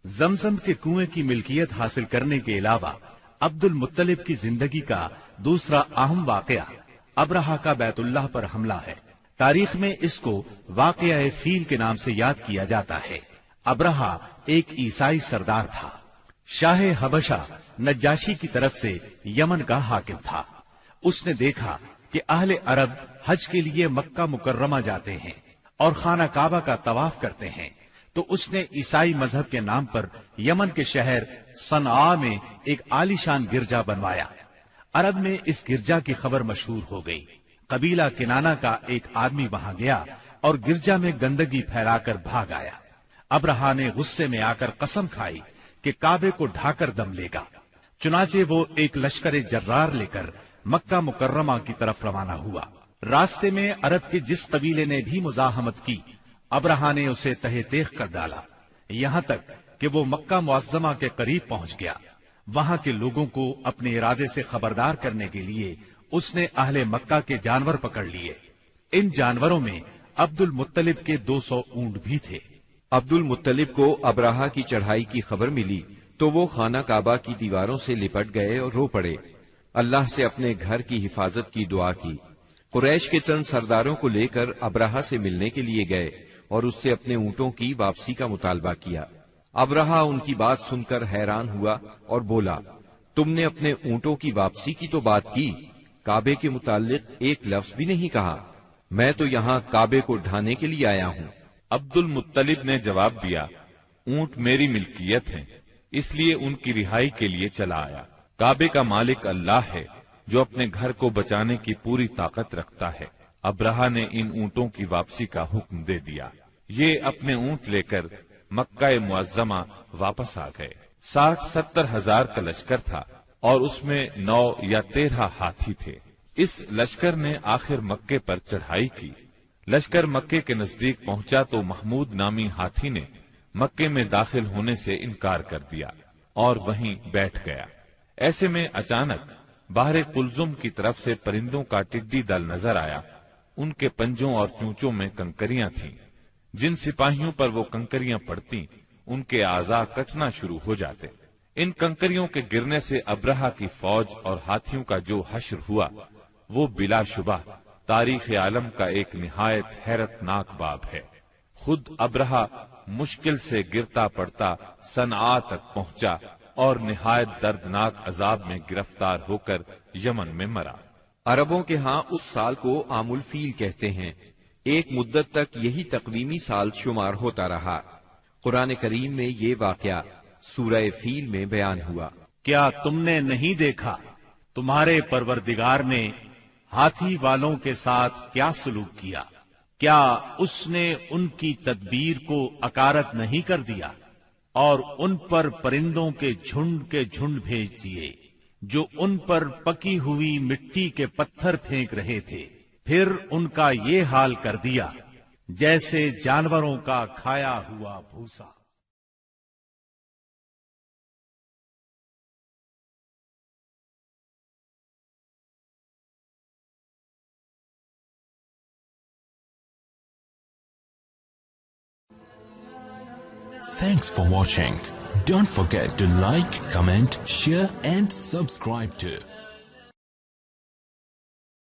زمزم کے کنویں کی ملکیت حاصل کرنے کے علاوہ عبد المطلب کی زندگی کا دوسرا اہم واقعہ ابرہہ کا بیت اللہ پر حملہ ہے۔ تاریخ میں اس کو واقعہ فیل کے نام سے یاد کیا جاتا ہے۔ ابرہہ ایک عیسائی سردار تھا۔ شاہ حبشہ نجاشی کی طرف سے یمن کا حاکم تھا۔ اس نے دیکھا کہ اہل عرب حج کے لیے مکہ مکرمہ جاتے ہیں اور خانہ کعبہ کا طواف کرتے ہیں، تو اس نے عیسائی مذہب کے نام پر یمن کے شہر صنعاء میں ایک عالیشان گرجا بنوایا۔ عرب میں اس گرجا کی خبر مشہور ہو گئی۔ قبیلہ کنانہ کا ایک آدمی وہاں گیا اور گرجا میں گندگی پھیلا کر بھاگ آیا۔ ابرہہ نے غصے میں آ کر قسم کھائی کہ کعبے کو ڈھا کر دم لے گا۔ چنانچہ وہ ایک لشکر جرار لے کر مکہ مکرمہ کی طرف روانہ ہوا۔ راستے میں عرب کے جس قبیلے نے بھی مزاحمت کی، ابرہہ نے اسے تہہ تیغ کر ڈالا، یہاں تک کہ وہ مکہ معظمہ کے قریب پہنچ گیا۔ وہاں کے لوگوں کو اپنے ارادے سے خبردار کرنے کے لیے اس نے اہل مکہ کے جانور پکڑ لیے۔ ان جانوروں میں عبد المطلب کے 200 اونٹ بھی تھے۔ عبد المطلب کو ابرہہ کی چڑھائی کی خبر ملی تو وہ خانہ کعبہ کی دیواروں سے لپٹ گئے اور رو پڑے، اللہ سے اپنے گھر کی حفاظت کی دعا کی۔ قریش کے چند سرداروں کو لے کر ابرہہ سے ملنے کے لیے گئے اور اس سے اپنے اونٹوں کی واپسی کا مطالبہ کیا۔ ابرہہ ان کی بات سن کر حیران ہوا اور بولا، تم نے اپنے اونٹوں کی واپسی کی تو بات کی، کعبے کے متعلق ایک لفظ بھی نہیں کہا۔ میں تو یہاں کعبے کو ڈھانے کے لیے آیا ہوں۔ عبد المطلب نے جواب دیا، اونٹ میری ملکیت ہیں، اس لیے ان کی رہائی کے لیے چلا آیا۔ کعبے کا مالک اللہ ہے جو اپنے گھر کو بچانے کی پوری طاقت رکھتا ہے۔ ابرہہ نے ان اونٹوں کی واپسی کا حکم دے دیا۔ یہ اپنے اونٹ لے کر مکہ معظمہ واپس آ گئے۔ 60-70 ہزار کا لشکر تھا اور اس میں 9 یا 13 ہاتھی تھے۔ اس لشکر نے آخر مکے پر چڑھائی کی۔ لشکر مکے کے نزدیک پہنچا تو محمود نامی ہاتھی نے مکے میں داخل ہونے سے انکار کر دیا اور وہیں بیٹھ گیا۔ ایسے میں اچانک باہر قلزم کی طرف سے پرندوں کا ٹڈی دل نظر آیا۔ ان کے پنجوں اور چونچوں میں کنکریاں تھیں۔ جن سپاہیوں پر وہ کنکریاں پڑتی ان کے اعضاء کٹنا شروع ہو جاتے۔ ان کنکریوں کے گرنے سے ابرہہ کی فوج اور ہاتھیوں کا جو حشر ہوا وہ بلا شبہ تاریخ عالم کا ایک نہایت حیرت ناک باب ہے۔ خود ابرہہ مشکل سے گرتا پڑتا صنعاء تک پہنچا اور نہایت دردناک عذاب میں گرفتار ہو کر یمن میں مرا۔ عربوں کے ہاں اس سال کو عام الفیل کہتے ہیں۔ ایک مدت تک یہی تقویمی سال شمار ہوتا رہا۔ قرآن کریم میں یہ واقعہ سورہ فیل میں بیان ہوا۔ کیا تم نے نہیں دیکھا تمہارے پروردگار نے ہاتھی والوں کے ساتھ کیا سلوک کیا؟ کیا اس نے ان کی تدبیر کو اکارت نہیں کر دیا اور ان پر پرندوں کے جھنڈ بھیج دیے جو ان پر پکی ہوئی مٹی کے پتھر پھینک رہے تھے، پھر ان کا یہ حال کر دیا جیسے جانوروں کا کھایا ہوا بھوسا۔ Thanks for watching. Don't forget to like, comment, share and subscribe to